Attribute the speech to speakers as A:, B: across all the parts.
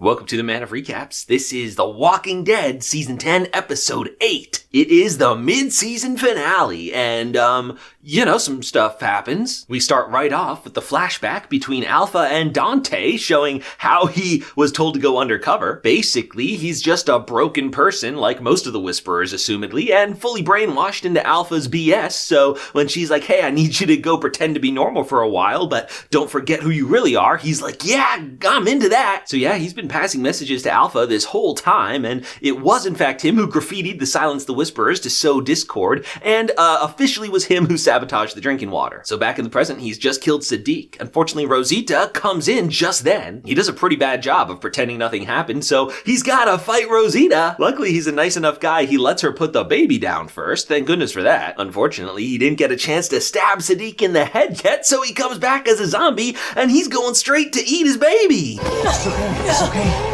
A: Welcome to the Man of Recaps. This is The Walking Dead Season 10, Episode 8. It is the mid-season finale, and, some stuff happens. We start right off with the flashback between Alpha and Dante, showing how he was told to go undercover. Basically, he's just a broken person, like most of the Whisperers, assumedly, and fully brainwashed into Alpha's BS, so when she's like, hey, I need you to go pretend to be normal for a while, but don't forget who you really are, he's like, yeah, I'm into that. So yeah, he's been passing messages to Alpha this whole time, and it was in fact him who graffitied the Silence the Whisperers to sow discord, and officially was him who sabotaged the drinking water. So back in the present, he's just killed Sadiq. Unfortunately, Rosita comes in just then. He does a pretty bad job of pretending nothing happened, so he's gotta fight Rosita. Luckily, he's a nice enough guy, he lets her put the baby down first. Thank goodness for that. Unfortunately, he didn't get a chance to stab Sadiq in the head yet, so he comes back as a zombie, and he's going straight to eat his baby.
B: It's okay.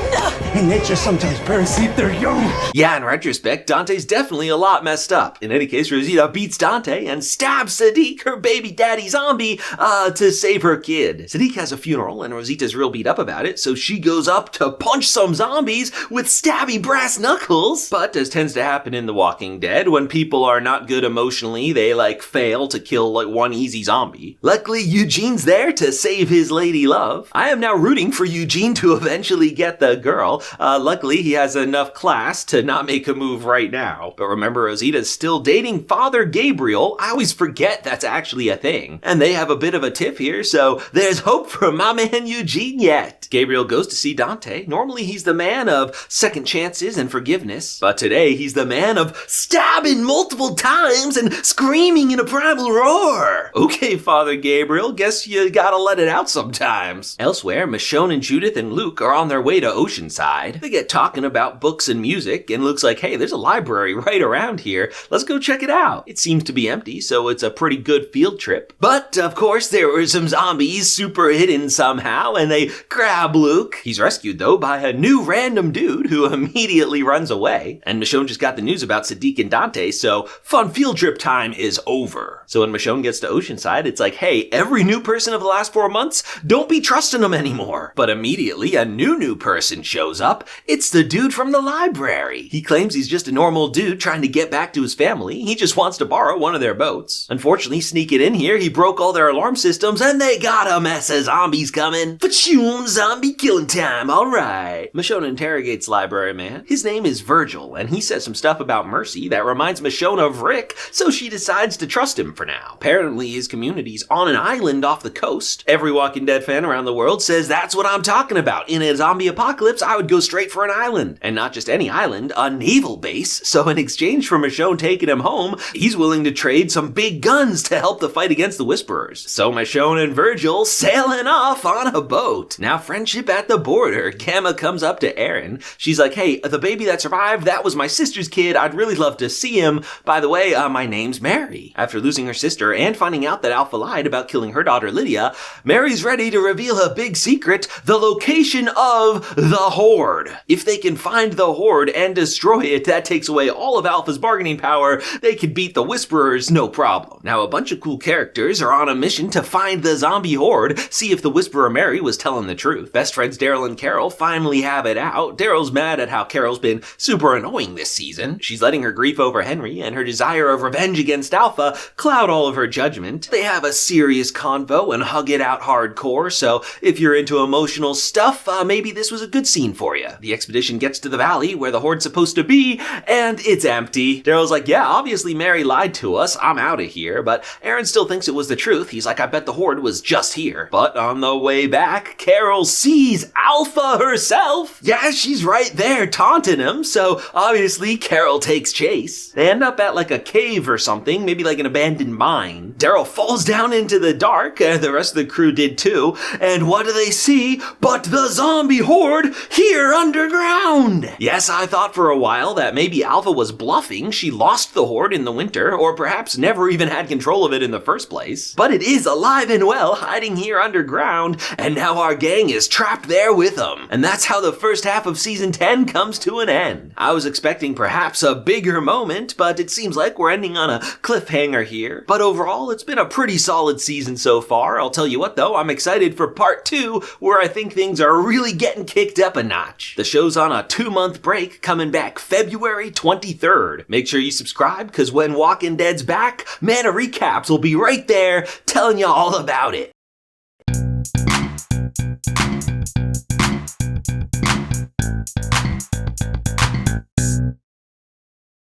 B: In nature, sometimes parents eat their young.
A: Yeah, in retrospect, Dante's definitely a lot messed up. In any case, Rosita beats Dante and stabs Sadiq, her baby daddy zombie, to save her kid. Sadiq has a funeral, and Rosita's real beat up about it, so she goes up to punch some zombies with stabby brass knuckles. But as tends to happen in The Walking Dead, when people are not good emotionally, they, fail to kill, one easy zombie. Luckily, Eugene's there to save his lady love. I am now rooting for Eugene to eventually get the girl. Luckily, he has enough class to not make a move right now. But remember, Rosita's still dating Father Gabriel. I always forget that's actually a thing. And they have a bit of a tiff here, so there's hope for my man Eugene yet. Gabriel goes to see Dante. Normally, he's the man of second chances and forgiveness. But today, he's the man of stabbing multiple times and screaming in a primal roar. Okay, Father Gabriel, guess you gotta let it out sometimes. Elsewhere, Michonne and Judith and Luke are on their way to Oceanside. They get talking about books and music, and looks like, hey, there's a library right around here. Let's go check it out. It seems to be empty, so it's a pretty good field trip. But, of course, there were some zombies super hidden somehow, and they grab Luke. He's rescued, though, by a new random dude who immediately runs away. And Michonne just got the news about Sadiq and Dante, so fun field trip time is over. So when Michonne gets to Oceanside, it's like, hey, every new person of the last 4 months, don't be trusting them anymore. But immediately, a new person shows up. It's the dude from the library. He claims he's just a normal dude trying to get back to his family. He just wants to borrow one of their boats. Unfortunately, sneaking in here, he broke all their alarm systems, and they got a mess of zombies coming. Fachoom, zombie killing time, alright. Michonne interrogates library man. His name is Virgil, and he says some stuff about Mercy that reminds Michonne of Rick, so she decides to trust him for now. Apparently, his community's on an island off the coast. Every Walking Dead fan around the world says that's what I'm talking about. In a zombie apocalypse, I would go straight for an island. And not just any island, a naval base. So in exchange for Michonne taking him home, he's willing to trade some big guns to help the fight against the Whisperers. So Michonne and Virgil sailing off on a boat. Now friendship at the border. Gamma comes up to Aaron. She's like, hey, the baby that survived, that was my sister's kid. I'd really love to see him. By the way, my name's Mary. After losing her sister and finding out that Alpha lied about killing her daughter Lydia, Mary's ready to reveal a big secret, the location of the Horde. If they can find the Horde and destroy it, that takes away all of Alpha's bargaining power. They could beat the Whisperers, no problem. Now, a bunch of cool characters are on a mission to find the zombie Horde, see if the Whisperer Mary was telling the truth. Best friends Daryl and Carol finally have it out. Daryl's mad at how Carol's been super annoying this season. She's letting her grief over Henry and her desire of revenge against Alpha cloud all of her judgment. They have a serious convo and hug it out hardcore, so if you're into emotional stuff, maybe this was a good scene for you. The expedition gets to the valley where the Horde's supposed to be, and it's empty. Daryl's like, yeah, obviously Mary lied to us. I'm out of here. But Aaron still thinks it was the truth. He's like, I bet the Horde was just here. But on the way back, Carol sees Alpha herself. Yeah, she's right there taunting him. So obviously Carol takes chase. They end up at a cave or something, maybe an abandoned mine. Daryl falls down into the dark. The rest of the crew did too. And what do they see but the zombie Horde here underground? Yes, I thought for a while that maybe Alpha was bluffing. She lost the Horde in the winter, or perhaps never even had control of it in the first place. But it is alive and well, hiding here underground, and now our gang is trapped there with them. And that's how the first half of Season 10 comes to an end. I was expecting perhaps a bigger moment, but it seems like we're ending on a cliffhanger here. But overall, it's been a pretty solid season so far. I'll tell you what though, I'm excited for part 2, where I think things are really getting kicked up a notch. The show's on a 2-month break, coming back February 23rd. Make sure you subscribe, because when Walking Dead's back, Mana Recaps will be right there telling you all about it.